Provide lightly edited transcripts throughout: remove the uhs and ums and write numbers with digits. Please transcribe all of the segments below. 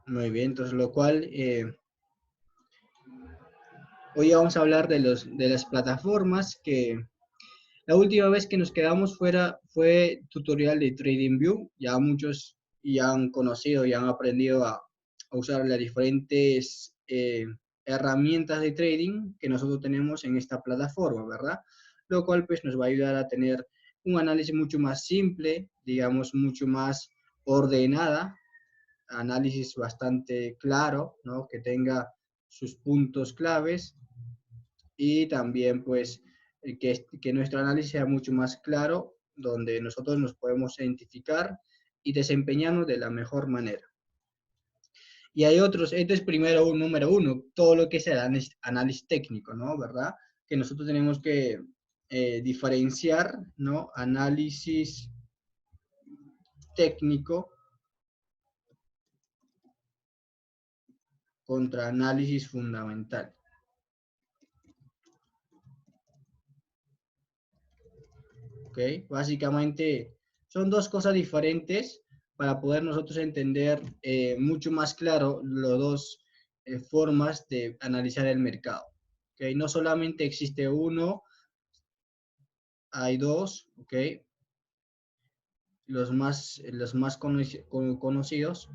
Muy bien, entonces lo cual, hoy vamos a hablar de las plataformas que la última vez que nos quedamos fuera fue tutorial de TradingView. Ya muchos ya han conocido y han aprendido a usar las diferentes herramientas de trading que nosotros tenemos en esta plataforma, ¿verdad? Lo cual pues nos va a ayudar a tener un análisis mucho más simple, digamos, mucho más ordenada, análisis bastante claro, ¿no? Que tenga sus puntos claves y también pues que nuestro análisis sea mucho más claro, donde nosotros nos podemos identificar y desempeñarnos de la mejor manera. Y hay otros, esto es primero un número uno, todo lo que es el análisis técnico, ¿no? ¿Verdad? Que nosotros tenemos que diferenciar, ¿no? Análisis técnico contra análisis fundamental. ¿Ok? Básicamente son dos cosas diferentes para poder nosotros entender mucho más claro las dos formas de analizar el mercado. ¿Ok? No solamente existe uno, hay dos, ¿ok? Los más conocidos,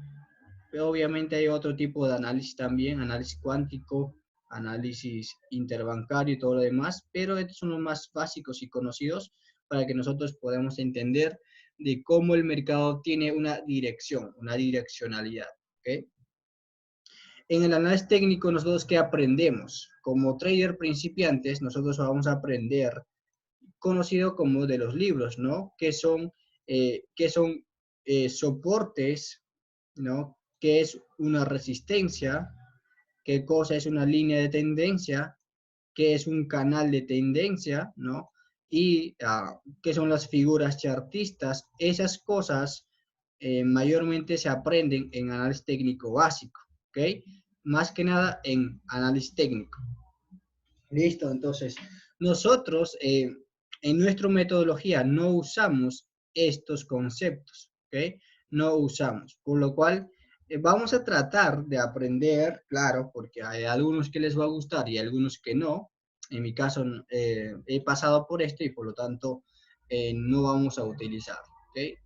pero obviamente hay otro tipo de análisis también, análisis cuántico, análisis interbancario y todo lo demás, pero estos son los más básicos y conocidos para que nosotros podamos entender de cómo el mercado tiene una dirección, una direccionalidad. ¿Okay? En el análisis técnico, nosotros ¿qué aprendemos? Como trader principiantes, nosotros vamos a aprender conocido como de los libros, ¿no? Qué son soportes, ¿no? ¿Qué es una resistencia? ¿Qué cosa es una línea de tendencia? ¿Qué es un canal de tendencia? ¿No? Y qué son las figuras chartistas. Esas cosas mayormente se aprenden en análisis técnico básico, ¿ok? Más que nada en análisis técnico. Listo, entonces, nosotros en nuestra metodología no usamos estos conceptos, ¿ok? No usamos, por lo cual vamos a tratar de aprender, claro, porque hay algunos que les va a gustar y algunos que no. En mi caso, he pasado por esto y por lo tanto no vamos a utilizar, ¿ok?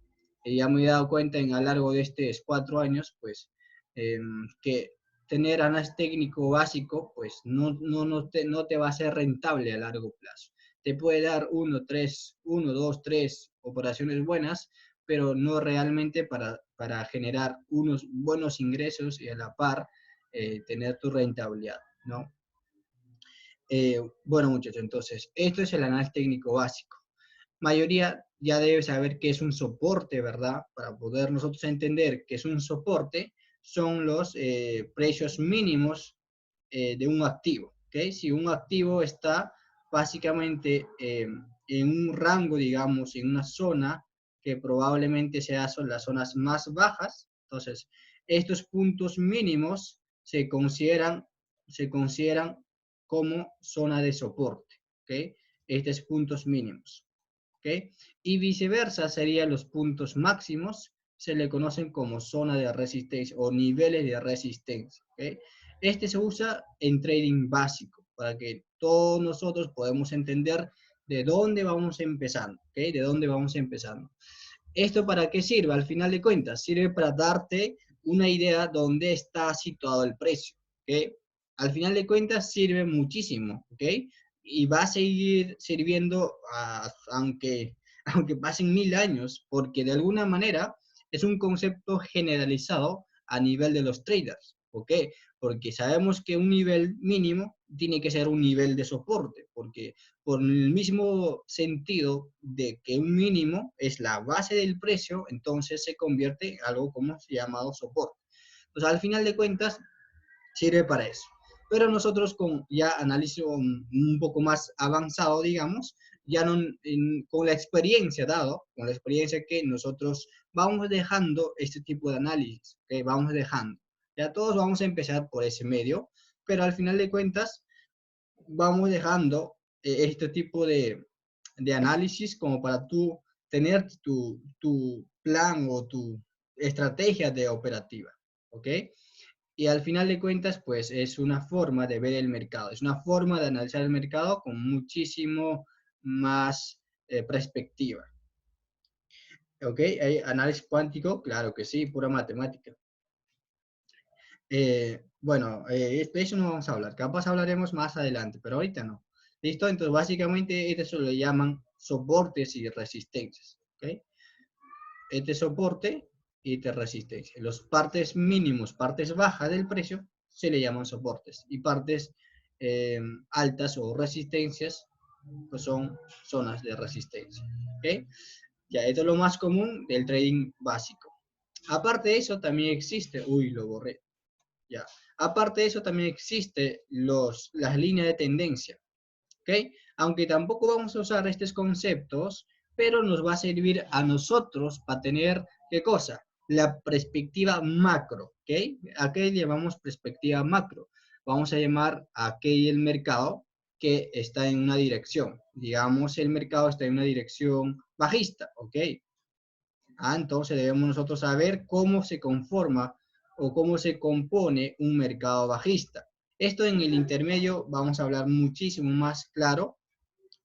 Y ya me he dado cuenta a lo largo de estos 4 años, pues, que tener análisis técnico básico, pues no te va a ser rentable a largo plazo. Te puede dar 2, 3 operaciones buenas, pero no realmente para generar unos buenos ingresos y a la par tener tu rentabilidad, ¿no? Bueno, muchachos, entonces, esto es el análisis técnico básico. Mayoría ya debe saber qué es un soporte, ¿verdad? Para poder nosotros entender qué es un soporte, son los precios mínimos de un activo, ¿ok? Si un activo está básicamente en un rango, digamos, en una zona que probablemente son las zonas más bajas, entonces estos puntos mínimos se consideran como zona de soporte, ¿ok? Estos puntos mínimos. ¿Okay? Y viceversa serían los puntos máximos, se le conocen como zona de resistencia o niveles de resistencia. ¿Okay? Este se usa en trading básico para que todos nosotros podamos entender de dónde vamos empezando. ¿Okay? De dónde vamos empezando. ¿Esto para qué sirve? Al final de cuentas, sirve para darte una idea dónde está situado el precio. ¿Okay? Al final de cuentas sirve muchísimo. ¿Okay? Y va a seguir sirviendo aunque pasen 1000 años, porque de alguna manera es un concepto generalizado a nivel de los traders. ¿Por qué? Porque sabemos que un nivel mínimo tiene que ser un nivel de soporte, porque por el mismo sentido de que un mínimo es la base del precio, entonces se convierte en algo como llamado soporte. Entonces, al final de cuentas, sirve para eso. Pero nosotros con ya análisis un poco más avanzado, digamos, ya no, con la experiencia dado, con la experiencia que nosotros vamos dejando este tipo de análisis, que vamos dejando. Ya todos vamos a empezar por ese medio, pero al final de cuentas vamos dejando este tipo de análisis como para tú tener tu plan o tu estrategia de operativa, ¿ok? Y al final de cuentas, pues es una forma de ver el mercado, es una forma de analizar el mercado con muchísimo más perspectiva. ¿Ok? ¿Hay análisis cuántico? Claro que sí, pura matemática. Bueno, de eso no vamos a hablar, capaz hablaremos más adelante, pero ahorita no. ¿Listo? Entonces, básicamente, eso lo llaman soportes y resistencias. ¿Ok? Este soporte y esta resistencia. Los partes mínimos, partes bajas del precio, se le llaman soportes. Y partes altas o resistencias, pues son zonas de resistencia. ¿Ok? Ya, esto es lo más común del trading básico. Aparte de eso, también existe, uy, lo borré, ya. Aparte de eso, también existe las líneas de tendencia, ¿ok? Aunque tampoco vamos a usar estos conceptos, pero nos va a servir a nosotros para tener, ¿qué cosa? La perspectiva macro, ¿ok? ¿A qué llamamos perspectiva macro? Vamos a llamar a aquel mercado que está en una dirección. Digamos, el mercado está en una dirección bajista, ¿ok? Entonces debemos nosotros saber cómo se conforma o cómo se compone un mercado bajista. Esto en el intermedio vamos a hablar muchísimo más claro,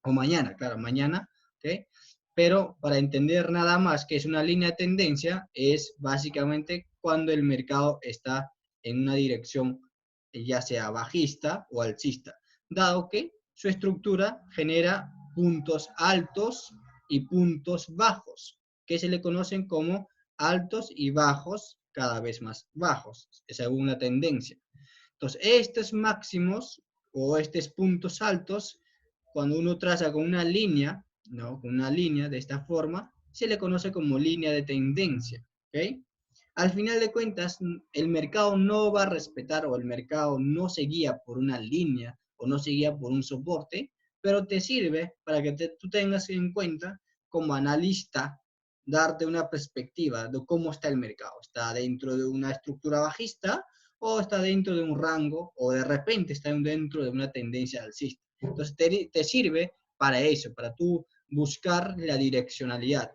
o mañana, claro, mañana, ¿ok? Pero para entender nada más que es una línea de tendencia, es básicamente cuando el mercado está en una dirección ya sea bajista o alcista, dado que su estructura genera puntos altos y puntos bajos, que se le conocen como altos y bajos cada vez más bajos, según la tendencia. Entonces, estos máximos o estos puntos altos, cuando uno traza con una línea, ¿no? Con una línea de esta forma, se le conoce como línea de tendencia, ¿ok? Al final de cuentas, el mercado no va a respetar o el mercado no se guía por una línea o no se guía por un soporte, pero te sirve para que tú tengas en cuenta como analista, darte una perspectiva de cómo está el mercado. ¿Está dentro de una estructura bajista o está dentro de un rango o de repente está dentro de una tendencia alcista? Entonces te sirve para eso, para tú buscar la direccionalidad.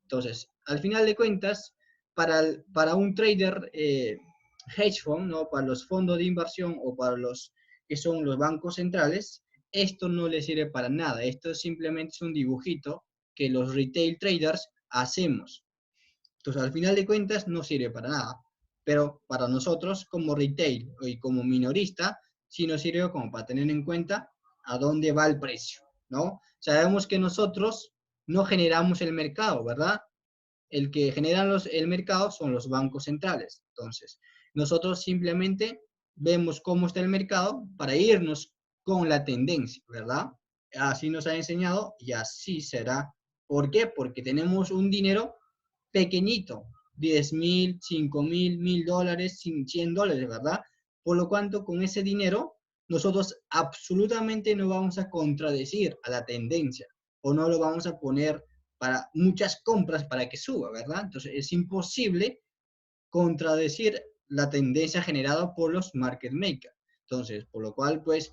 Entonces, al final de cuentas, para un trader hedge fund, ¿no? Para los fondos de inversión o para los que son los bancos centrales, esto no le sirve para nada. Esto simplemente es un dibujito que los retail traders hacemos. Entonces, al final de cuentas, no sirve para nada. Pero para nosotros, como retail y como minorista, sí nos sirve como para tener en cuenta a dónde va el precio, ¿no? Sabemos que nosotros no generamos el mercado, ¿verdad? El que generan el mercado son los bancos centrales. Entonces, nosotros simplemente vemos cómo está el mercado para irnos con la tendencia, ¿verdad? Así nos ha enseñado y así será. ¿Por qué? Porque tenemos un dinero pequeñito, 10.000, 5.000, $1.000, $100, ¿verdad? Por lo cuanto, con ese dinero, nosotros absolutamente no vamos a contradecir a la tendencia o no lo vamos a poner para muchas compras para que suba, ¿verdad? Entonces es imposible contradecir la tendencia generada por los market makers. Entonces, por lo cual, pues,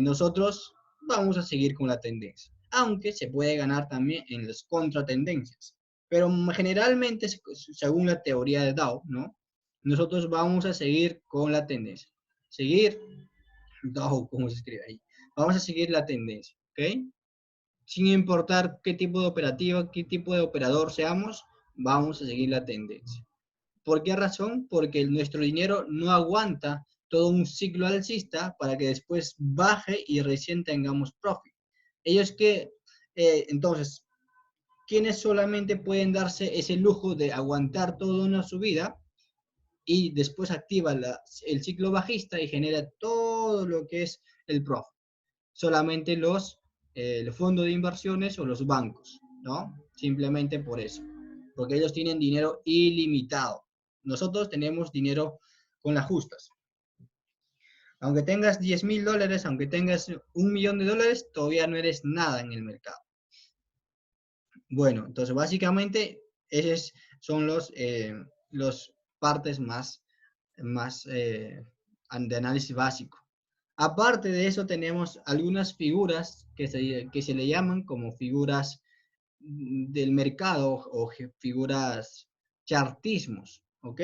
nosotros vamos a seguir con la tendencia, aunque se puede ganar también en las contratendencias. Pero generalmente, según la teoría de Dow, ¿no? Nosotros vamos a seguir con la tendencia. Seguir, Dow, ¿cómo se escribe ahí? Vamos a seguir la tendencia, ¿ok? Sin importar qué tipo de operativa, qué tipo de operador seamos, vamos a seguir la tendencia. ¿Por qué razón? Porque nuestro dinero no aguanta todo un ciclo alcista para que después baje y recién tengamos profit. Ellos que, entonces, quienes solamente pueden darse ese lujo de aguantar toda una subida y después activa el ciclo bajista y genera todo lo que es el profit. Solamente los fondos de inversiones o los bancos, ¿no? Simplemente por eso, porque ellos tienen dinero ilimitado. Nosotros tenemos dinero con las justas. Aunque tengas $10.000, aunque tengas $1.000.000, todavía no eres nada en el mercado. Bueno, entonces básicamente esos son los partes más de análisis básico. Aparte de eso, tenemos algunas figuras que se le llaman como figuras del mercado o figuras chartismos, ¿ok?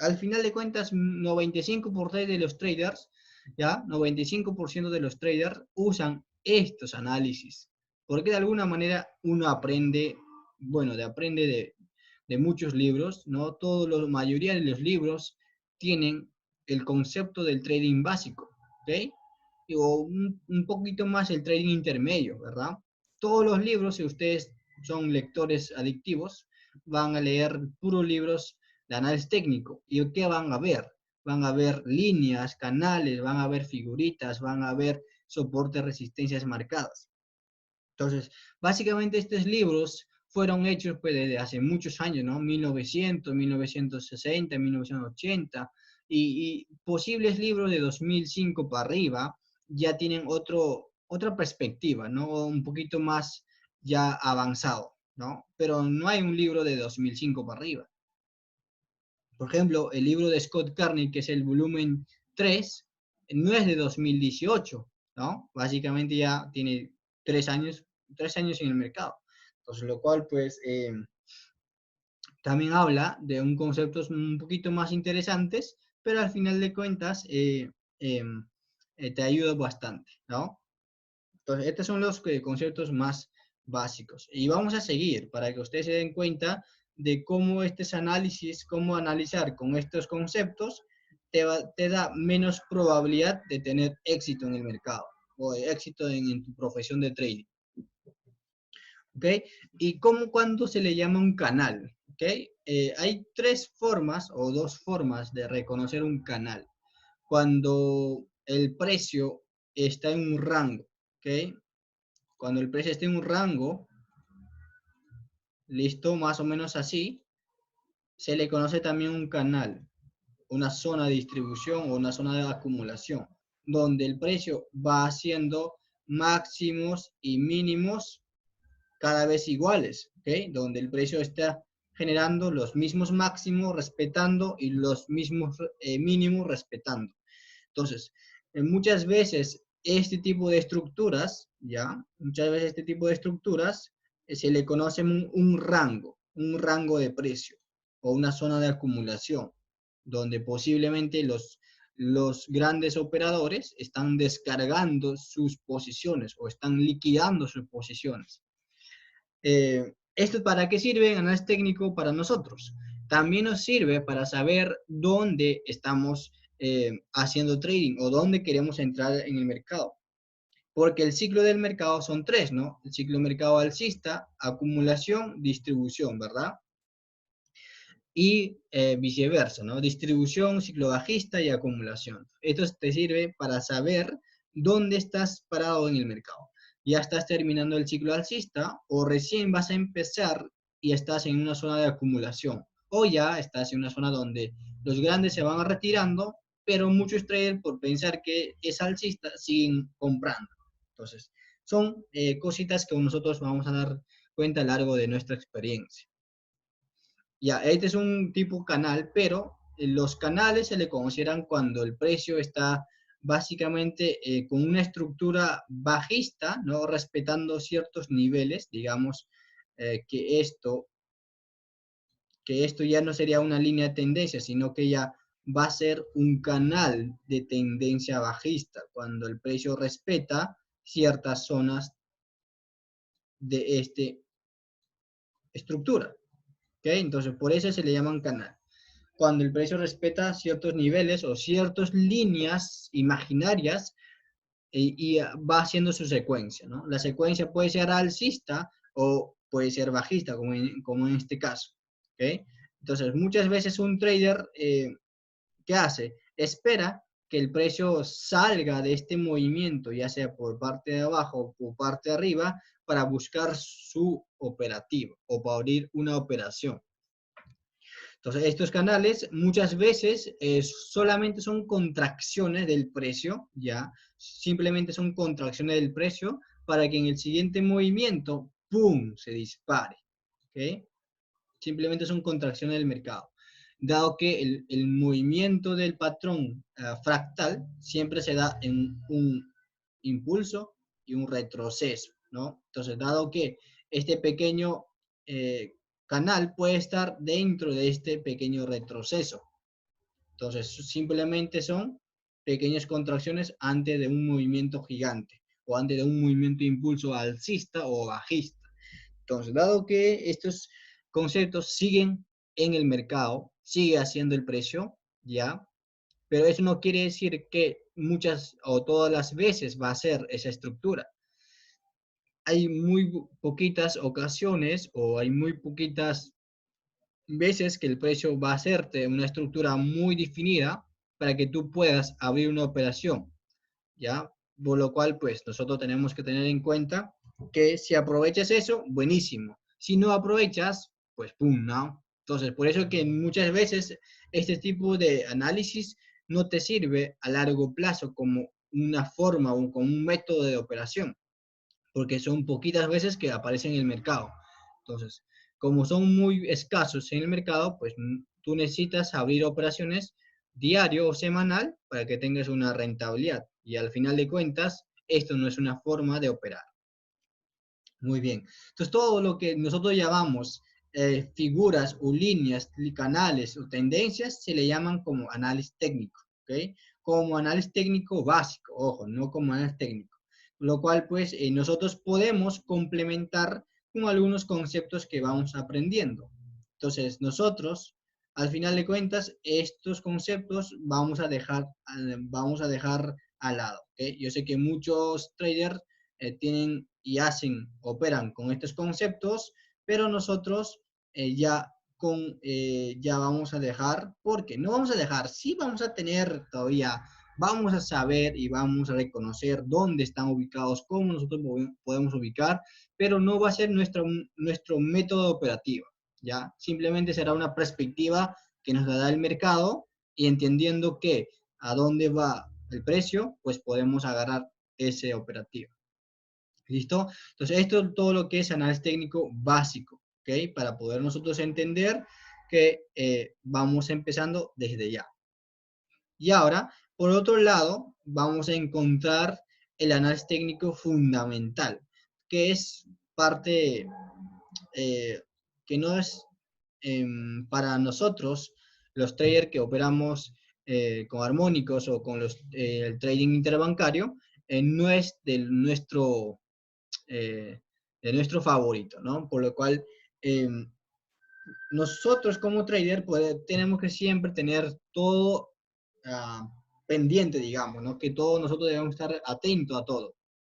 al final de cuentas, 95% de los traders, ¿ya? 95% de los traders usan estos análisis, porque de alguna manera uno aprende, bueno, de muchos libros, ¿no? La mayoría de los libros tienen el concepto del trading básico, ¿ok? O un poquito más el trading intermedio, ¿verdad? Todos los libros, si ustedes son lectores adictivos, van a leer puros libros de análisis técnico. ¿Y qué van a ver? Van a ver líneas, canales, van a ver figuritas, van a ver soportes, resistencias marcadas. Entonces, básicamente estos libros fueron hechos pues, desde hace muchos años, ¿no? 1900, 1960, 1980, y posibles libros de 2005 para arriba ya tienen otra perspectiva, ¿no? Un poquito más ya avanzado, ¿no? Pero no hay un libro de 2005 para arriba. Por ejemplo, el libro de Scott Carney, que es el volumen 3, no es de 2018, ¿no? Básicamente ya tiene 3 años en el mercado. Entonces, lo cual, pues, también habla de un conceptos un poquito más interesantes, pero al final de cuentas te ayuda bastante, ¿no? Entonces, estos son los conceptos más básicos. Y vamos a seguir para que ustedes se den cuenta de cómo estos análisis, cómo analizar con estos conceptos, te da menos probabilidad de tener éxito en el mercado o éxito en tu profesión de trading. ¿Ok? Y cuándo se le llama un canal. ¿Ok? Hay 3 formas o 2 formas de reconocer un canal. Cuando el precio está en un rango. ¿Ok? Cuando el precio esté en un rango, listo, más o menos así, se le conoce también un canal, una zona de distribución o una zona de acumulación, donde el precio va haciendo máximos y mínimos cada vez iguales, ¿ok? Donde el precio está generando los mismos máximos respetando y los mismos mínimos respetando. Entonces, muchas veces este tipo de estructuras, ¿ya? Muchas veces este tipo de estructuras se le conoce un rango de precio o una zona de acumulación, donde posiblemente los grandes operadores están descargando sus posiciones o están liquidando sus posiciones. ¿Esto para qué sirve en análisis técnico para nosotros? También nos sirve para saber dónde estamos haciendo trading o dónde queremos entrar en el mercado. Porque el ciclo del mercado son 3, ¿no? El ciclo del mercado alcista, acumulación, distribución, ¿verdad? Y viceversa, ¿no? Distribución, ciclo bajista y acumulación. Esto te sirve para saber dónde estás parado en el mercado. Ya estás terminando el ciclo alcista o recién vas a empezar y estás en una zona de acumulación. O ya estás en una zona donde los grandes se van retirando, pero muchos traders por pensar que es alcista siguen comprando. Entonces, son cositas que nosotros vamos a dar cuenta a lo largo de nuestra experiencia. Ya, este es un tipo canal, pero los canales se le consideran cuando el precio está básicamente con una estructura bajista, ¿no? Respetando ciertos niveles, digamos que esto ya no sería una línea de tendencia, sino que ya va a ser un canal de tendencia bajista, cuando el precio respeta ciertas zonas de esta estructura. ¿Okay? Entonces, por eso se le llaman canal. Cuando el precio respeta ciertos niveles o ciertas líneas imaginarias y va haciendo su secuencia, ¿no? La secuencia puede ser alcista o puede ser bajista, como en este caso, ¿ok? Entonces, muchas veces un trader, ¿qué hace? Espera que el precio salga de este movimiento, ya sea por parte de abajo o por parte de arriba, para buscar su operativo o para abrir una operación. Entonces, estos canales muchas veces solamente son contracciones del precio, ¿ya? Simplemente son contracciones del precio para que en el siguiente movimiento, ¡pum!, se dispare, ¿ok? Simplemente son contracciones del mercado. Dado que el movimiento del patrón fractal siempre se da en un impulso y un retroceso, ¿no? Entonces, dado que este pequeño canal puede estar dentro de este pequeño retroceso. Entonces, simplemente son pequeñas contracciones antes de un movimiento gigante o antes de un movimiento de impulso alcista o bajista. Entonces, dado que estos conceptos siguen en el mercado, sigue haciendo el precio, ¿ya? Pero eso no quiere decir que muchas o todas las veces va a ser esa estructura. Hay muy poquitas ocasiones o hay muy poquitas veces que el precio va a hacerte una estructura muy definida para que tú puedas abrir una operación, ¿ya? Por lo cual, pues nosotros tenemos que tener en cuenta que si aprovechas eso, buenísimo. Si no aprovechas, pues pum, ¿no? Entonces, por eso que muchas veces este tipo de análisis no te sirve a largo plazo como una forma o como un método de operación, porque son poquitas veces que aparecen en el mercado. Entonces, como son muy escasos en el mercado, pues tú necesitas abrir operaciones diario o semanal para que tengas una rentabilidad. Y al final de cuentas, esto no es una forma de operar. Muy bien. Entonces, todo lo que nosotros llamamos figuras o líneas, canales o tendencias, se le llaman como análisis técnico, ¿ok? Como análisis técnico básico, ojo, no como análisis técnico. Lo cual, pues, nosotros podemos complementar con algunos conceptos que vamos aprendiendo. Entonces, nosotros, al final de cuentas, estos conceptos vamos a dejar al lado, ¿ok? Yo sé que muchos traders tienen y operan con estos conceptos, pero nosotros ya vamos a dejar, porque no vamos a dejar, sí vamos a tener todavía, vamos a saber y vamos a reconocer dónde están ubicados, cómo nosotros podemos ubicar, pero no va a ser nuestro método operativo, ¿ya? Simplemente será una perspectiva que nos da el mercado y entendiendo que a dónde va el precio, pues podemos agarrar ese operativo. ¿Listo? Entonces, esto es todo lo que es análisis técnico básico, ¿ok? Para poder nosotros entender que vamos empezando desde ya. Y ahora, por otro lado, vamos a encontrar el análisis técnico fundamental, que es parte eh, que no es para nosotros, los traders que operamos con armónicos o con el trading interbancario, no es eh, de nuestro favorito, ¿no? Por lo cual, eh, nosotros como trader tenemos que siempre tener todo pendiente, digamos, ¿no? Que todos nosotros debemos estar atentos a todo.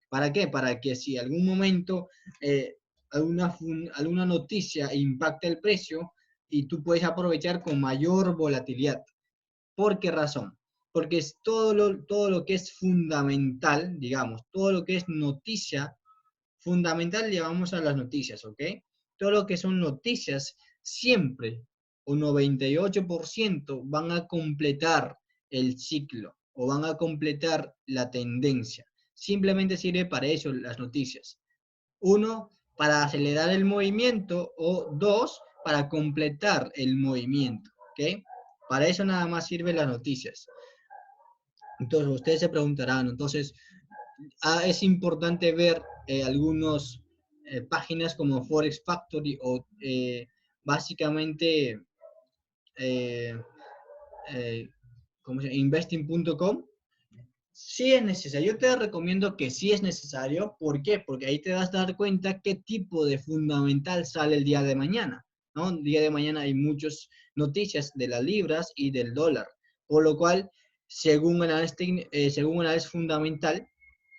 ¿Para qué? Para que si algún momento eh, alguna noticia impacta el precio y tú puedes aprovechar con mayor volatilidad. ¿Por qué razón? Porque es todo lo que es fundamental, digamos, todo lo que es noticia fundamental llevamos a las noticias, ¿ok? Todo lo que son noticias siempre, un 98% van a completar el ciclo o van a completar la tendencia. Simplemente sirve para eso las noticias. Uno, para acelerar el movimiento o dos, para completar el movimiento, ¿ok? Para eso nada más sirven las noticias. Entonces, ustedes se preguntarán, entonces, es importante ver algunas páginas como Forex Factory o básicamente eh, eh, investing.com. Sí es necesario, yo te recomiendo que sí es necesario. ¿Por qué? Porque ahí te vas a dar cuenta qué tipo de fundamental sale el día de mañana, ¿no? El día de mañana hay muchas noticias de las libras y del dólar, por lo cual, según análisis fundamental,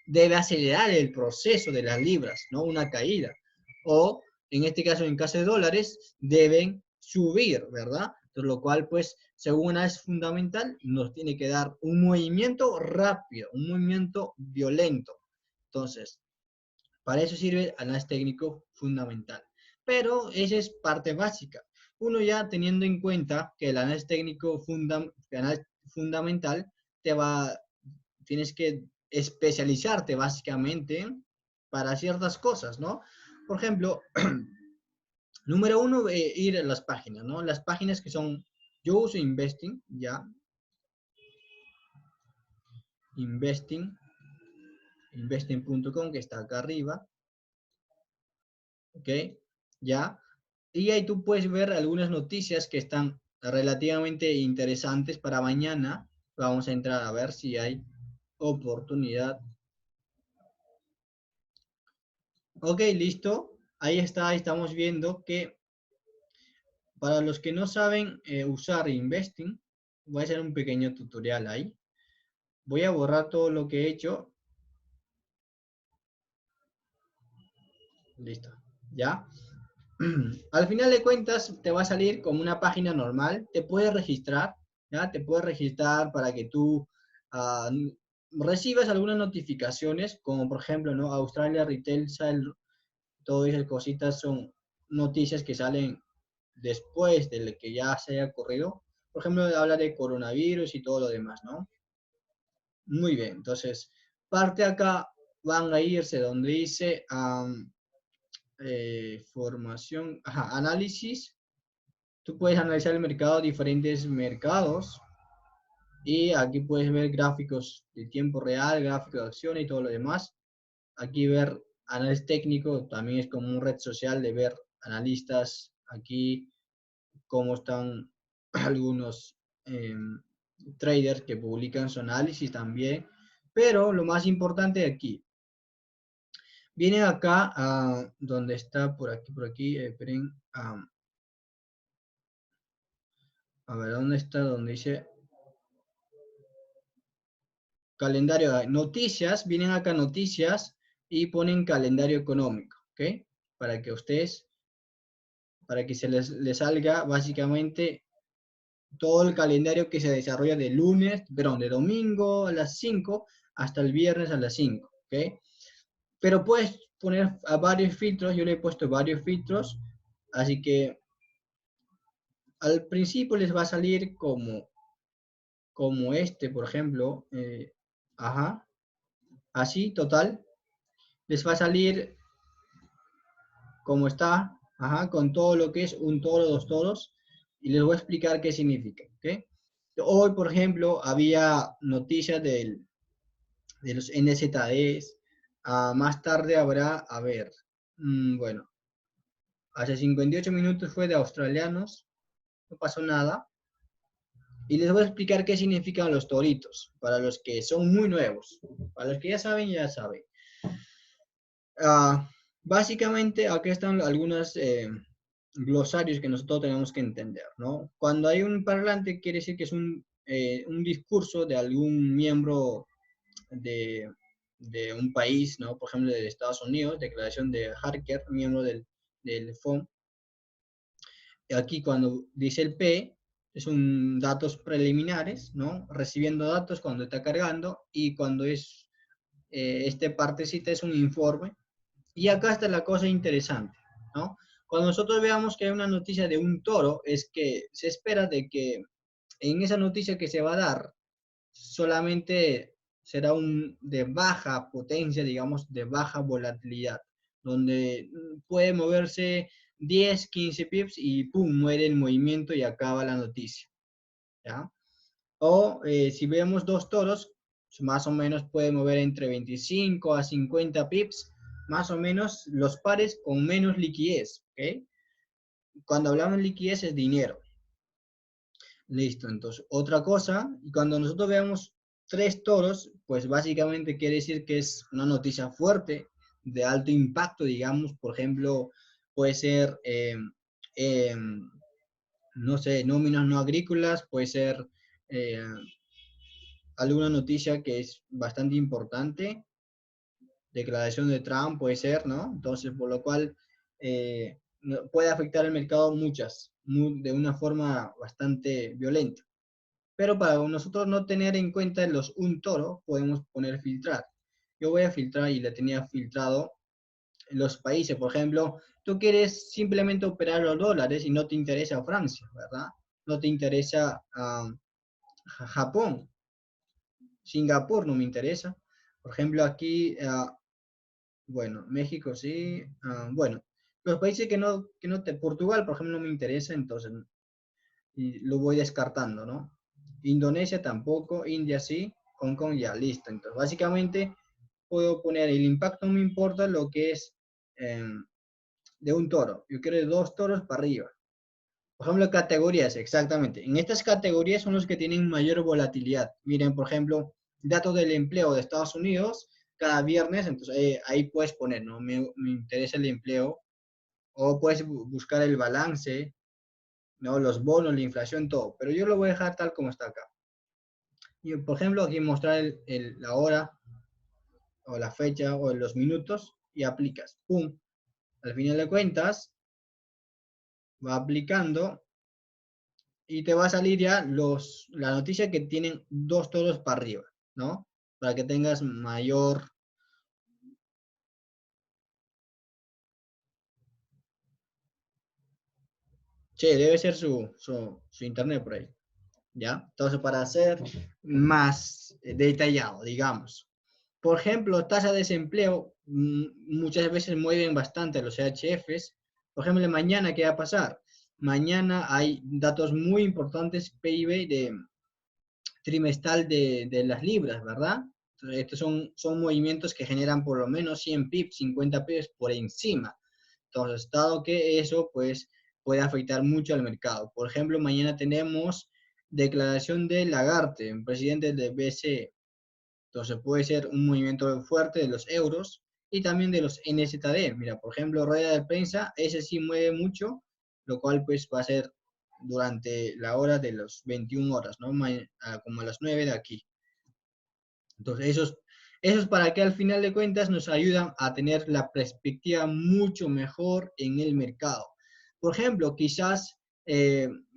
debe acelerar el proceso de las libras, ¿no? Una caída. O, en este caso, en caso de dólares, deben subir, ¿verdad? Entonces, lo cual, pues, según una es fundamental, nos tiene que dar un movimiento rápido, un movimiento violento. Entonces, para eso sirve el análisis técnico fundamental. Pero esa es parte básica. Uno ya teniendo en cuenta que el análisis técnico fundamental tienes que especializarte básicamente para ciertas cosas, ¿no? Por ejemplo, número uno, ir a las páginas, ¿no? Las páginas que son, yo uso Investing, ya, investing.com, que está acá arriba, ¿ok? Ya, y ahí tú puedes ver algunas noticias que están relativamente interesantes para mañana. Vamos a entrar a ver si hay oportunidad. Ok, listo. Ahí está, ahí estamos viendo que para los que no saben usar Investing, voy a hacer un pequeño tutorial ahí. Voy a borrar todo lo que he hecho. Listo. ¿Ya? Al final de cuentas te va a salir como una página normal, te puedes registrar, ¿ya? Te puedes registrar para que tú ah, recibas algunas notificaciones, como por ejemplo, ¿no? Australia Retail Sale, todas esas cositas son noticias que salen después de lo que ya se haya ocurrido. Por ejemplo, habla de coronavirus y todo lo demás, ¿no? Muy bien, entonces, parte acá van a irse donde dice formación, ajá, análisis. Tú puedes analizar el mercado, diferentes mercados, y aquí puedes ver gráficos de tiempo real, gráficos de acción y todo lo demás. Aquí ver análisis técnico, también es como una red social de ver analistas, aquí cómo están algunos eh, traders que publican su análisis también. Pero lo más importante aquí, viene acá donde está por aquí, esperen, a ver, ¿dónde está? Donde dice calendario, noticias, vienen acá noticias y ponen calendario económico, ¿ok? Para que ustedes, para que les salga básicamente todo el calendario que se desarrolla de lunes, perdón, de domingo a las 5 hasta el viernes a las 5, ¿ok? Pero puedes poner a varios filtros, yo le he puesto varios filtros, así que al principio les va a salir como este, por ejemplo, ajá, así, total, les va a salir como está, ajá, con todo lo que es un toro, dos toros, y les voy a explicar qué significa, ¿ok? Hoy, por ejemplo, había noticias de los NZDs, más tarde habrá, a ver, bueno, hace 58 minutos fue de australianos, no pasó nada, y les voy a explicar qué significan los toritos, para los que son muy nuevos, para los que ya saben, ya saben. Ah, básicamente, aquí están algunos glosarios que nosotros tenemos que entender, ¿no? Cuando hay un parlante, quiere decir que es un discurso de algún miembro de un país, ¿no? Por ejemplo, de Estados Unidos, declaración de Harker, miembro del FOM. Aquí cuando dice el P, es un datos preliminares, ¿no? Recibiendo datos cuando está cargando, y cuando es este partecita es un informe. Y acá está la cosa interesante, ¿no? Cuando nosotros veamos que hay una noticia de un toro, es que se espera de que en esa noticia que se va a dar, solamente será de baja potencia, digamos, de baja volatilidad, donde puede moverse 10, 15 pips y pum, muere el movimiento y acaba la noticia, ¿ya? O si vemos dos toros, más o menos puede mover entre 25 a 50 pips, más o menos los pares con menos liquidez, ¿ok? Cuando hablamos de liquidez es dinero. Listo, entonces otra cosa, y cuando nosotros veamos tres toros, pues básicamente quiere decir que es una noticia fuerte, de alto impacto, digamos, por ejemplo, puede ser, eh, no sé, nóminas no agrícolas, puede ser eh, alguna noticia que es bastante importante, declaración de Trump puede ser, ¿no? Entonces, por lo cual puede afectar el mercado de una forma bastante violenta. Pero para nosotros no tener en cuenta los un toro, podemos poner filtrar. Yo voy a filtrar y le tenía filtrado los países. Por ejemplo, tú quieres simplemente operar los dólares y no te interesa Francia, ¿verdad? No te interesa Japón. Singapur no me interesa. Por ejemplo, aquí, bueno, México sí. Bueno, los países Portugal, por ejemplo, no me interesa, entonces y lo voy descartando, ¿no? Indonesia tampoco, India sí, Hong Kong ya, listo. Entonces, básicamente puedo poner el impacto, no me importa lo que es de un toro. Yo quiero de dos toros para arriba. Por ejemplo, categorías, exactamente. En estas categorías son los que tienen mayor volatilidad. Miren, por ejemplo, datos del empleo de Estados Unidos cada viernes, entonces ahí puedes poner, ¿no? Me interesa el empleo, o puedes buscar el balance, ¿no? Los bonos, la inflación, todo. Pero yo lo voy a dejar tal como está acá. Y, por ejemplo, aquí mostrar la hora, o la fecha, o los minutos, y aplicas. ¡Pum! Al final de cuentas, va aplicando y te va a salir ya la noticia que tienen dos toros para arriba, ¿no? Para que tengas mayor... Che, debe ser su internet por ahí, ¿ya? Entonces, para hacer más detallado, digamos. Por ejemplo, tasa de desempleo, muchas veces mueven bastante los CHFs. Por ejemplo, mañana, ¿qué va a pasar? Mañana hay datos muy importantes, PIB trimestral de las libras, ¿verdad? Entonces, estos son movimientos que generan por lo menos 100 pips, 50 pips por encima. Entonces, dado que eso, pues, puede afectar mucho al mercado. Por ejemplo, mañana tenemos declaración de Lagarde, presidente del BCE. Entonces, puede ser un movimiento fuerte de los euros y también de los NZD. Mira, por ejemplo, rueda de prensa, ese sí mueve mucho, lo cual pues va a ser durante la hora de las 21 horas, ¿no? Como a las 9 de aquí. Entonces, esos para que al final de cuentas nos ayudan a tener la perspectiva mucho mejor en el mercado. Por ejemplo, quizás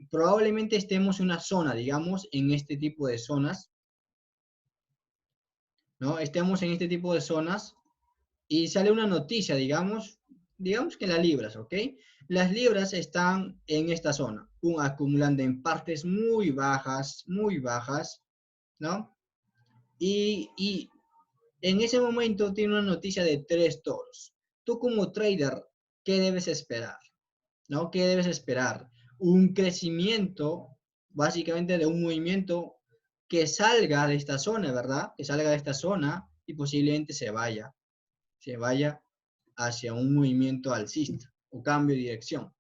probablemente estemos en una zona, digamos, en este tipo de zonas, ¿no? Estemos en este tipo de zonas y sale una noticia, digamos que las libras, ¿ok? Las libras están en esta zona, acumulando en partes muy bajas, ¿no? Y en ese momento tiene una noticia de 3 toros. Tú como trader, ¿qué debes esperar? ¿No? ¿Qué debes esperar? Un crecimiento, básicamente de un movimiento que salga de esta zona, ¿verdad? Que salga de esta zona y posiblemente se vaya hacia un movimiento alcista o cambio de dirección.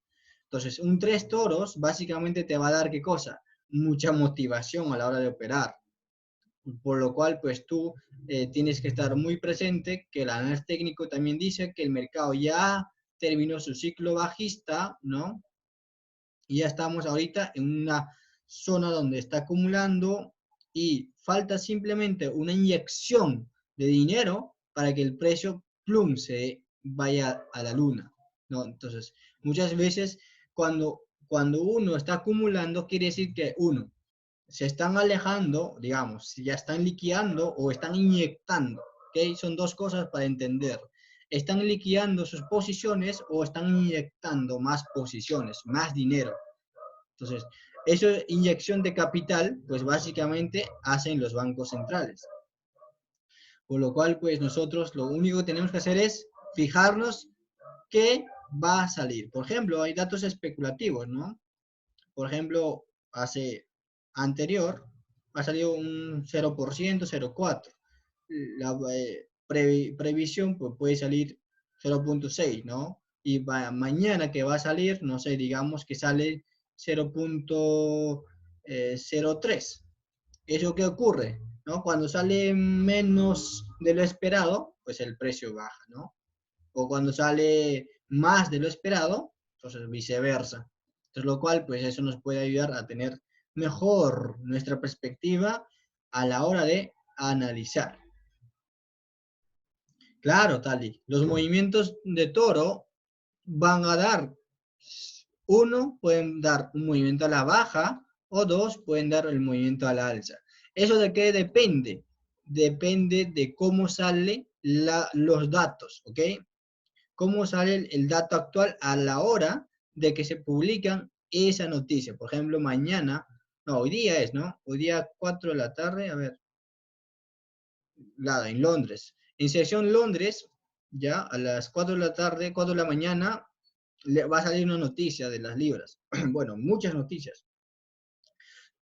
Entonces, un 3 toros básicamente te va a dar ¿qué cosa? Mucha motivación a la hora de operar. Por lo cual, pues tú tienes que estar muy presente, que el análisis técnico también dice que el mercado ya terminó su ciclo bajista, ¿no? Y ya estamos ahorita en una zona donde está acumulando y falta simplemente una inyección de dinero para que el precio plum se vaya a la luna, ¿no? Entonces, muchas veces cuando uno está acumulando, quiere decir que uno, se están alejando, digamos, si ya están liquidando o están inyectando, ¿ok? Son dos cosas para entender. ¿Están liquidando sus posiciones o están inyectando más posiciones, más dinero? Entonces, eso inyección de capital, pues básicamente hacen los bancos centrales. Por lo cual, pues nosotros lo único que tenemos que hacer es fijarnos qué va a salir. Por ejemplo, hay datos especulativos, ¿no? Por ejemplo, anterior ha salido un 0%, 0,4. La previsión pues, puede salir 0,6, ¿no? Y mañana que va a salir, no sé, digamos que sale 0,03. ¿Eso qué ocurre? ¿No? Cuando sale menos de lo esperado, pues el precio baja, ¿no? O cuando sale más de lo esperado, entonces viceversa. Entonces, lo cual, pues eso nos puede ayudar a tener mejor nuestra perspectiva a la hora de analizar. Claro, Tali, los movimientos de toro van a dar, uno, pueden dar un movimiento a la baja, o dos, pueden dar el movimiento a la alza. ¿Eso de qué depende? Depende de cómo salen los datos, ¿ok? Cómo sale el dato actual a la hora de que se publican esa noticia. Por ejemplo, mañana, no, hoy día es, ¿no? Hoy día 4 de la tarde, a ver, nada, en Londres. En sesión Londres, ya a las 4 de la tarde, 4 de la mañana, va a salir una noticia de las libras. Bueno, muchas noticias.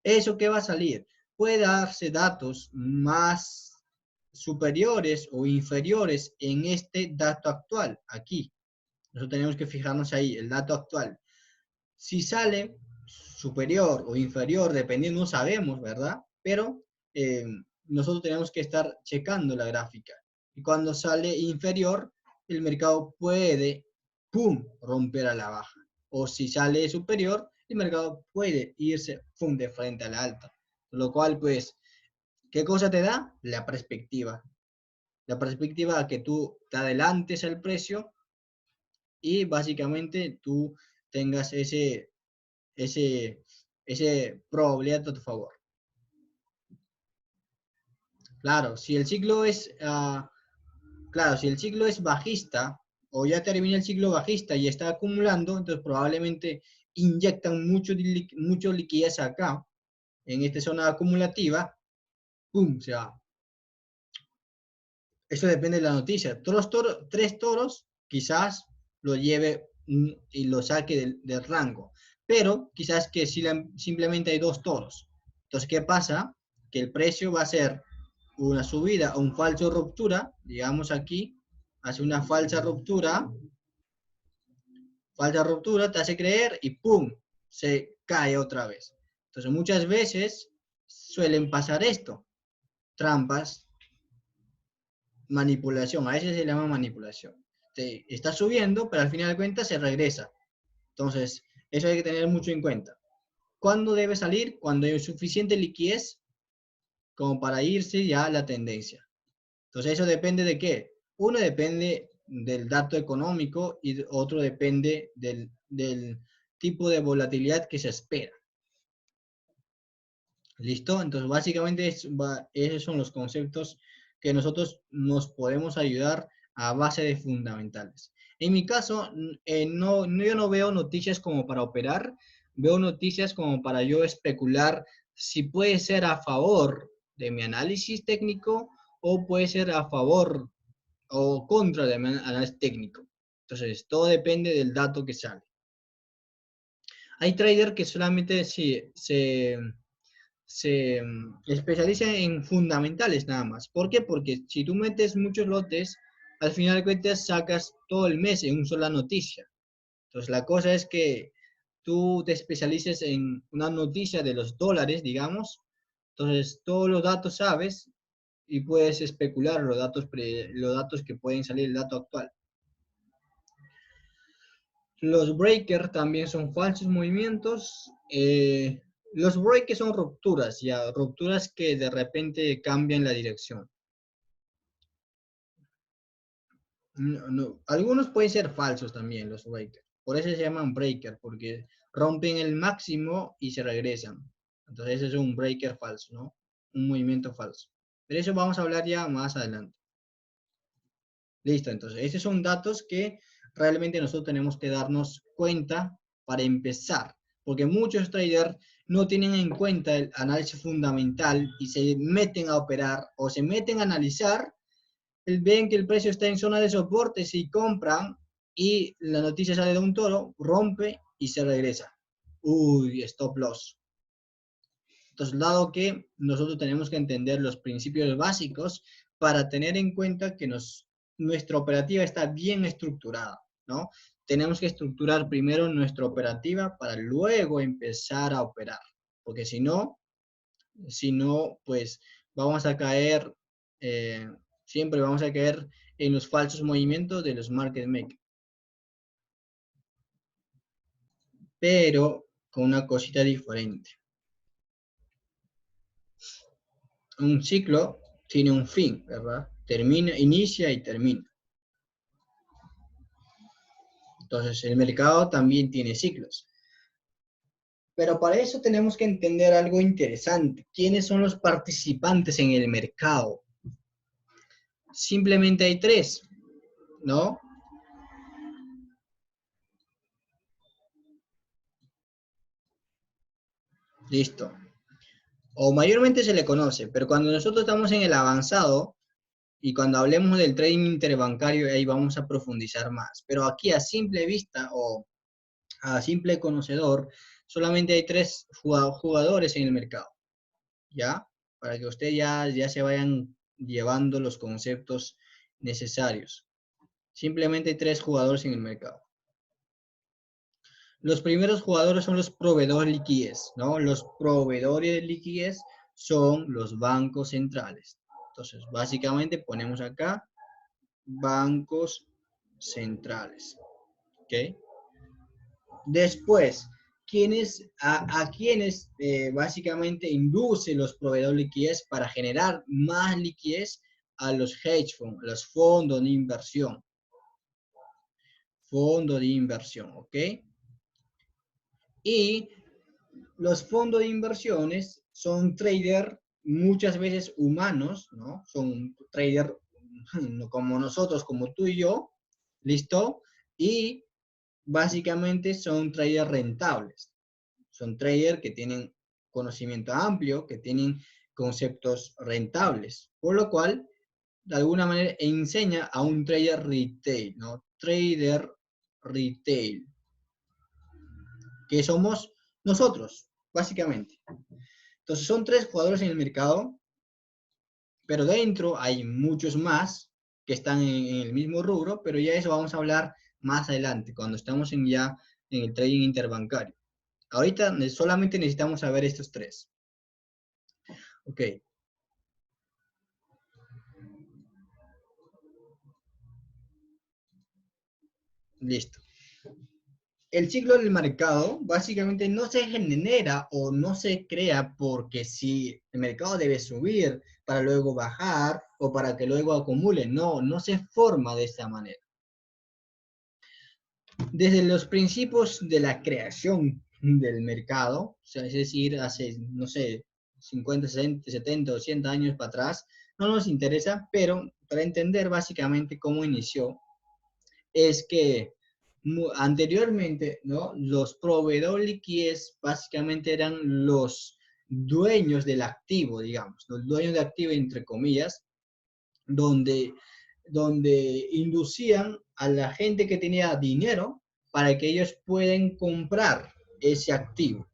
¿Eso qué va a salir? Puede darse datos más superiores o inferiores en este dato actual, aquí. Nosotros tenemos que fijarnos ahí, el dato actual. Si sale superior o inferior, dependiendo, no sabemos, ¿verdad? Pero eh, nosotros tenemos que estar checando la gráfica. Y cuando sale inferior, el mercado puede, ¡pum!, romper a la baja. O si sale superior, el mercado puede irse, ¡pum!, de frente a la alta. Lo cual, pues, ¿qué cosa te da? La perspectiva. La perspectiva a que tú te adelantes al precio y básicamente tú tengas ese, ese probabilidad a tu favor. Claro, si el ciclo es, claro, si el ciclo es bajista o ya termina el ciclo bajista y está acumulando, entonces probablemente inyectan mucho liquidez acá, en esta zona acumulativa, ¡pum!, se va. Eso depende de la noticia. Tres toros, quizás lo lleve y lo saque del rango. Pero quizás que simplemente hay dos toros. Entonces, ¿qué pasa? Que el precio va a ser una subida o un falso ruptura. Digamos aquí, hace una falsa ruptura, te hace creer y ¡pum!, se cae otra vez. Entonces, muchas veces suelen pasar esto. Trampas, manipulación, a veces se llama manipulación. Está subiendo, pero al final de cuentas se regresa. Entonces, eso hay que tener mucho en cuenta. ¿Cuándo debe salir? Cuando hay suficiente liquidez como para irse ya a la tendencia. Entonces, eso depende de qué. Uno depende del dato económico y otro depende del tipo de volatilidad que se espera. ¿Listo? Entonces, básicamente esos son los conceptos que nosotros nos podemos ayudar a base de fundamentales. En mi caso, yo no veo noticias como para operar, veo noticias como para yo especular si puede ser a favor de mi análisis técnico o puede ser a favor o contra de mi análisis técnico. Entonces, todo depende del dato que sale. Hay traders que solamente se especializa en fundamentales nada más. ¿Por qué? Porque si tú metes muchos lotes, al final de cuentas sacas todo el mes en una sola noticia. Entonces la cosa es que tú te especialices en una noticia de los dólares, digamos. Entonces todos los datos sabes y puedes especular los datos que pueden salir, el dato actual. Los breakers también son falsos movimientos. Los breakers son rupturas, ya, rupturas que de repente cambian la dirección. Algunos pueden ser falsos también, los breakers. Por eso se llaman breaker, porque rompen el máximo y se regresan. Entonces ese es un breaker falso, ¿no? Un movimiento falso. Pero eso vamos a hablar ya más adelante. Listo, entonces, esos son datos que realmente nosotros tenemos que darnos cuenta para empezar, porque muchos traders no tienen en cuenta el análisis fundamental y se meten a operar o se meten a analizar, ven que el precio está en zona de soporte, si compran y la noticia sale de un toro, rompe y se regresa. Uy, stop loss. Entonces, dado que nosotros tenemos que entender los principios básicos para tener en cuenta que nuestra operativa está bien estructurada, ¿no? Tenemos que estructurar primero nuestra operativa para luego empezar a operar, porque si no, pues vamos a caer, siempre vamos a caer en los falsos movimientos de los market makers. Pero con una cosita diferente. Un ciclo tiene un fin, ¿verdad? Termina, inicia y termina. Entonces, el mercado también tiene ciclos. Pero para eso tenemos que entender algo interesante. ¿Quiénes son los participantes en el mercado? Simplemente hay tres, ¿no? Listo. O mayormente se le conoce, pero cuando nosotros estamos en el avanzado y cuando hablemos del trading interbancario, ahí vamos a profundizar más. Pero aquí a simple vista o a simple conocedor, solamente hay tres jugadores en el mercado, ¿ya? Para que ustedes ya se vayan llevando los conceptos necesarios. Simplemente hay tres jugadores en el mercado. Los primeros jugadores son los proveedores de liquidez, ¿no? Los proveedores de liquidez son los bancos centrales. Entonces, básicamente ponemos acá bancos centrales, ¿ok? Después, a quienes básicamente induce los proveedores de liquidez para generar más liquidez? A los hedge funds, a los fondos de inversión. Fondo de inversión, ¿ok? Y los fondos de inversiones son traders muchas veces humanos, ¿no? Son traders como nosotros, como tú y yo, ¿listo? Y básicamente son traders rentables. Son traders que tienen conocimiento amplio, que tienen conceptos rentables, por lo cual, de alguna manera, enseña a un trader retail, ¿no? Trader retail, que somos nosotros, básicamente. Entonces, son 3 jugadores en el mercado, pero dentro hay muchos más que están en el mismo rubro, pero ya eso vamos a hablar más adelante, cuando estamos ya en el trading interbancario. Ahorita solamente necesitamos saber estos 3. Ok, listo. El ciclo del mercado básicamente no se genera o no se crea porque si el mercado debe subir para luego bajar o para que luego acumule. No, no se forma de esta manera. Desde los principios de la creación del mercado, o sea, es decir, hace, no sé, 50, 60, 70, 80 años para atrás, no nos interesa, pero para entender básicamente cómo inició, es que anteriormente, ¿no? Los proveedores de liquidez básicamente eran los dueños del activo, digamos, los dueños de activo, entre comillas, donde, donde inducían a la gente que tenía dinero para que ellos puedan comprar ese activo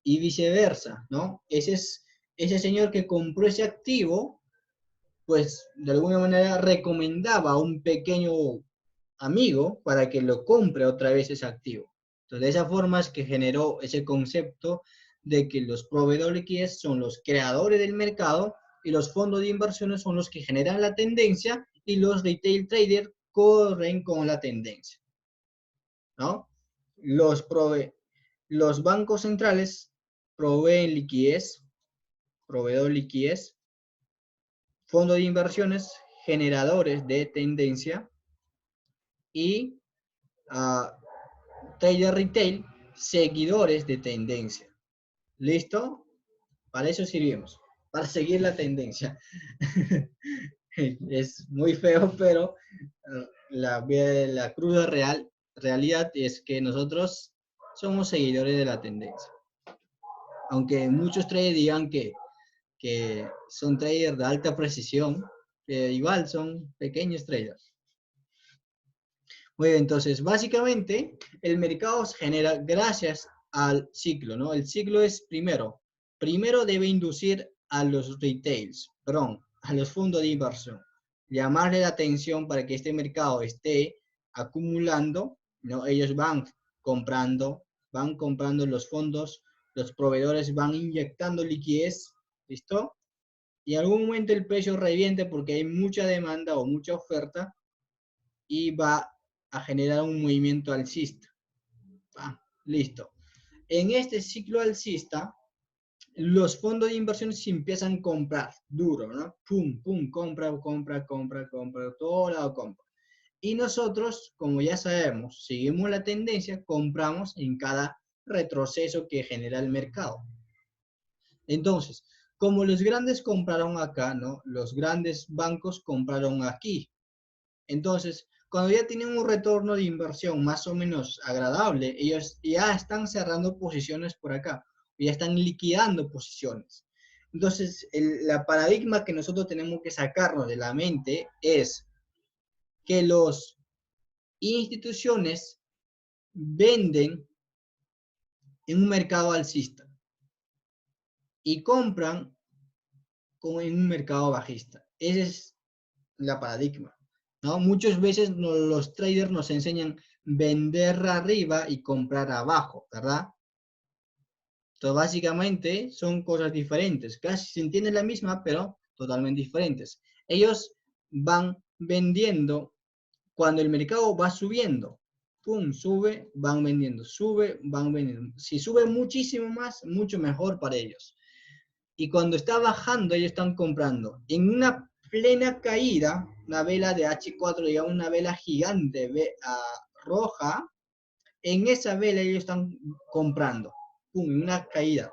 y viceversa, ¿no? Ese señor que compró ese activo, pues de alguna manera recomendaba a un pequeño amigo para que lo compre otra vez ese activo. Entonces, de esa forma es que generó ese concepto de que los proveedores de liquidez son los creadores del mercado y los fondos de inversiones son los que generan la tendencia y los retail traders corren con la tendencia, ¿no? Los, los bancos centrales proveen liquidez, proveedor de liquidez, fondos de inversiones, generadores de tendencia y trader retail, seguidores de tendencia. ¿Listo? Para eso sirvimos, para seguir la tendencia. Es muy feo, pero la cruda realidad es que nosotros somos seguidores de la tendencia. Aunque muchos traders digan que son traders de alta precisión, igual son pequeños traders. Muy bien, entonces, básicamente, el mercado se genera gracias al ciclo, ¿no? El ciclo es primero debe inducir a los retails, perdón, a los fondos de inversión, llamarle la atención para que este mercado esté acumulando, ¿no? Ellos van comprando los fondos, los proveedores van inyectando liquidez, ¿listo? Y en algún momento el precio reviente porque hay mucha demanda o mucha oferta y va a generar un movimiento alcista. Ah, listo. En este ciclo alcista, los fondos de inversiones empiezan a comprar duro, ¿no? Pum, pum, compra, compra, compra, compra, todo lado compra. Y nosotros, como ya sabemos, seguimos la tendencia, compramos en cada retroceso que genera el mercado. Entonces, como los grandes compraron acá, ¿no? Los grandes bancos compraron aquí. Entonces, cuando ya tienen un retorno de inversión más o menos agradable, ellos ya están cerrando posiciones por acá, ya están liquidando posiciones. Entonces, la paradigma que nosotros tenemos que sacarnos de la mente es que las instituciones venden en un mercado alcista y compran en un mercado bajista. Ese es la paradigma, ¿no? Muchas veces los traders nos enseñan vender arriba y comprar abajo, ¿verdad? Entonces, básicamente son cosas diferentes. Casi se entiende la misma, pero totalmente diferentes. Ellos van vendiendo cuando el mercado va subiendo. Pum, sube, van vendiendo. Sube, van vendiendo. Si sube muchísimo más, mucho mejor para ellos. Y cuando está bajando, ellos están comprando. En una plena caída, una vela de H4, digamos una vela gigante roja, en esa vela ellos están comprando. Pum, en una caída.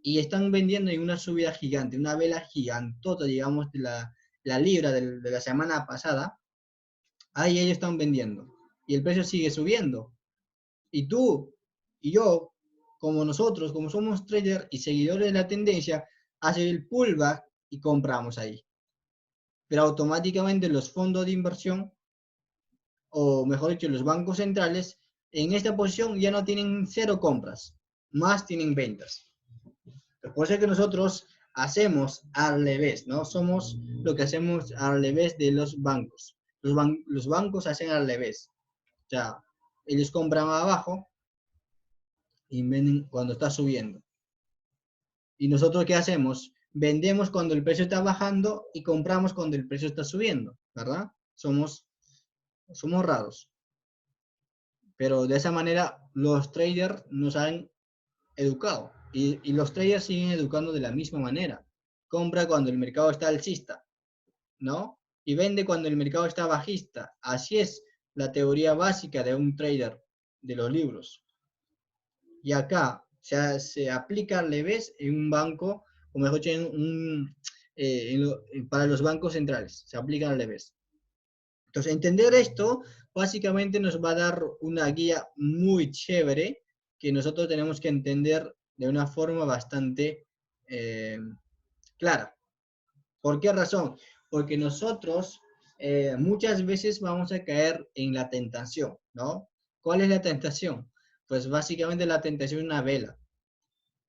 Y están vendiendo en una subida gigante, una vela gigantota, digamos, de la libra de la semana pasada. Ahí ellos están vendiendo. Y el precio sigue subiendo. Y tú y yo, como nosotros, como somos traders y seguidores de la tendencia, hace el pullback y compramos ahí. Pero automáticamente los fondos de inversión, o mejor dicho, los bancos centrales, en esta posición ya no tienen cero compras, más tienen ventas. Por eso es que nosotros hacemos al revés, ¿no? Somos lo que hacemos al revés de los bancos. Los bancos hacen al revés. O sea, ellos compran abajo y venden cuando está subiendo. ¿Y nosotros qué hacemos? Vendemos cuando el precio está bajando y compramos cuando el precio está subiendo, ¿verdad? Somos raros. Pero de esa manera los traders nos han educado. Y los traders siguen educando de la misma manera. Compra cuando el mercado está alcista, ¿no? Y vende cuando el mercado está bajista. Así es la teoría básica de un trader de los libros. Y acá se aplica al revés en un banco, o mejor dicho, para los bancos centrales. Se aplica al revés. Entonces, entender esto básicamente nos va a dar una guía muy chévere que nosotros tenemos que entender de una forma bastante clara. ¿Por qué razón? Porque nosotros muchas veces vamos a caer en la tentación, ¿no? ¿Cuál es la tentación? Pues básicamente la tentación es una vela.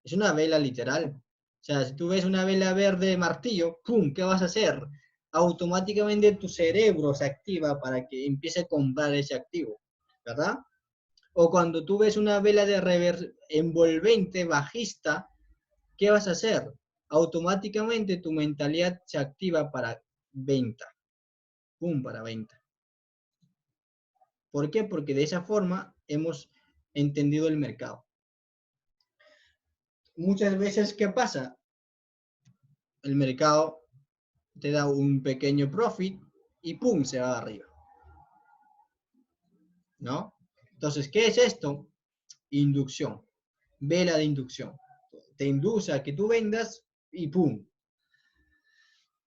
Es una vela literal. O sea, si tú ves una vela verde martillo, ¡pum! ¿Qué vas a hacer? Automáticamente tu cerebro se activa para que empiece a comprar ese activo, ¿verdad? O cuando tú ves una vela de envolvente bajista, ¿qué vas a hacer? Automáticamente tu mentalidad se activa para venta. ¡Pum! Para venta. ¿Por qué? Porque de esa forma hemos entendido el mercado. Muchas veces, ¿qué pasa? El mercado te da un pequeño profit y ¡pum! Se va arriba, ¿no? Entonces, ¿qué es esto? Inducción, vela de inducción. Te induce a que tú vendas y ¡pum!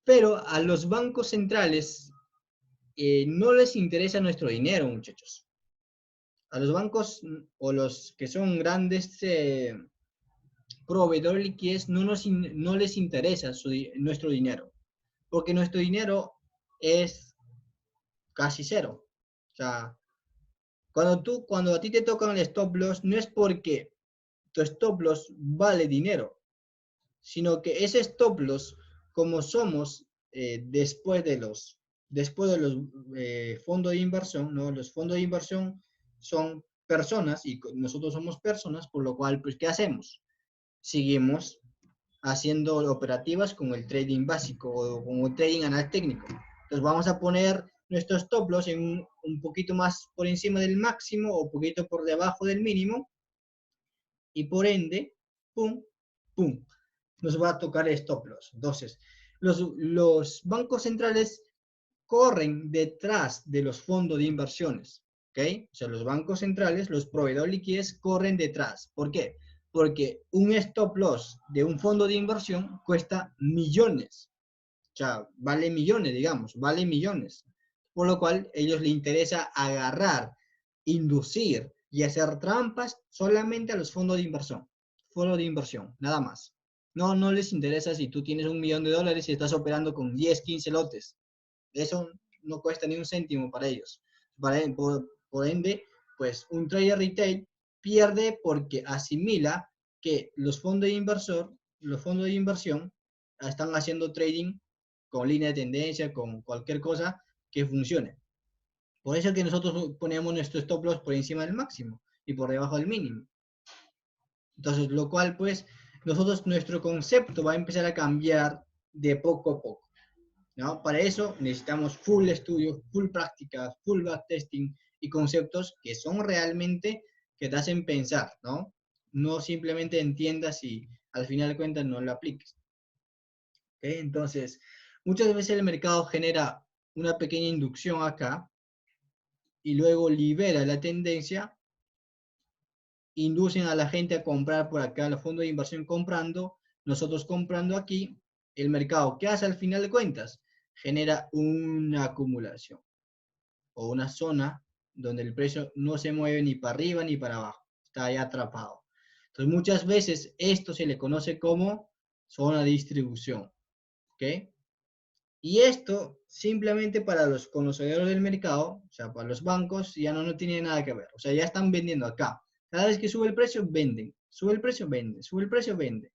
Pero a los bancos centrales no les interesa nuestro dinero, muchachos. A los bancos o los que son grandes proveedores de liquidez no les interesa nuestro dinero, porque nuestro dinero es casi cero. O sea, cuando a ti te tocan el stop loss, no es porque tu stop loss vale dinero, sino que ese stop loss, como somos después de los fondos de inversión, ¿no? Los fondos de inversión son personas y nosotros somos personas, por lo cual, pues, ¿qué hacemos? Seguimos haciendo operativas con el trading básico o con el trading anal técnico. Entonces vamos a poner nuestros stop loss en un poquito más por encima del máximo o un poquito por debajo del mínimo y por ende, pum, pum, nos va a tocar el stop loss. Entonces, los bancos centrales corren detrás de los fondos de inversiones, ¿ok? O sea, los bancos centrales, los proveedores de liquidez corren detrás. ¿Por qué? Porque un stop loss de un fondo de inversión cuesta millones. O sea, vale millones, digamos, vale millones. Por lo cual, a ellos les interesa agarrar, inducir y hacer trampas solamente a los fondos de inversión. Fondos de inversión, nada más. No les interesa si tú tienes $1.000.000 y estás operando con 10, 15 lotes. Eso no cuesta ni un céntimo para ellos. Por ende, pues un trader retail pierde porque asimila que los fondos de inversión están haciendo trading con línea de tendencia, con cualquier cosa que funcione. Por eso es que nosotros ponemos nuestro stop loss por encima del máximo y por debajo del mínimo. Entonces, lo cual, pues, nuestro concepto va a empezar a cambiar de poco a poco, ¿no? Para eso necesitamos full estudios, full prácticas, full backtesting y conceptos que son realmente que te hacen pensar, ¿no? No simplemente entiendas y al final de cuentas no lo apliques. ¿Okay? Entonces, muchas veces el mercado genera una pequeña inducción acá y luego libera la tendencia, inducen a la gente a comprar por acá, los fondos de inversión comprando, nosotros comprando aquí, el mercado, ¿qué hace al final de cuentas? Genera una acumulación o una zona donde el precio no se mueve ni para arriba ni para abajo, está ahí atrapado. Entonces muchas veces esto se le conoce como zona de distribución, ¿ok? Y esto simplemente para los conocedores del mercado, o sea, para los bancos, ya no tiene nada que ver. O sea, ya están vendiendo acá. Cada vez que sube el precio, venden. Sube el precio, vende. Sube el precio, vende.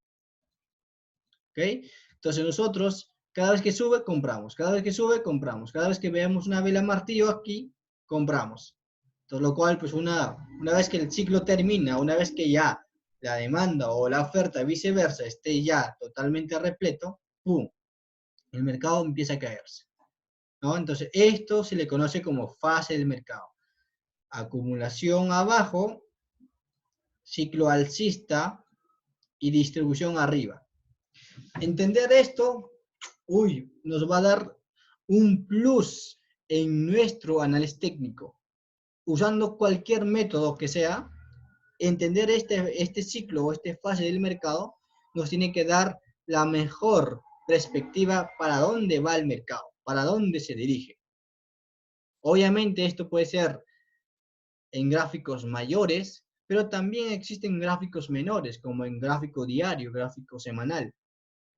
¿Ok? Entonces nosotros, cada vez que sube, compramos. Cada vez que sube, compramos. Cada vez que veamos una vela martillo aquí, compramos. Entonces, lo cual, pues una vez que el ciclo termina, una vez que ya la demanda o la oferta viceversa esté ya totalmente repleto, ¡pum! El mercado empieza a caerse, ¿no? Entonces, esto se le conoce como fase del mercado. Acumulación abajo, ciclo alcista y distribución arriba. Entender esto, nos va a dar un plus en nuestro análisis técnico. Usando cualquier método que sea, entender este ciclo o esta fase del mercado nos tiene que dar la mejor perspectiva para dónde va el mercado, para dónde se dirige. Obviamente esto puede ser en gráficos mayores, pero también existen gráficos menores, como en gráfico diario, gráfico semanal,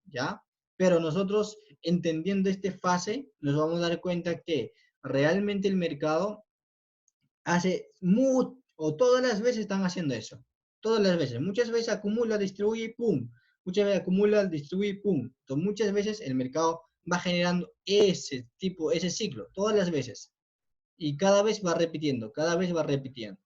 ¿ya? Pero nosotros, entendiendo esta fase, nos vamos a dar cuenta que realmente el mercado o todas las veces están haciendo eso. Todas las veces. Muchas veces acumula, distribuye y pum. Muchas veces acumula, distribuye y pum. Entonces, muchas veces el mercado va generando ese ciclo, todas las veces. Y cada vez va repitiendo, cada vez va repitiendo.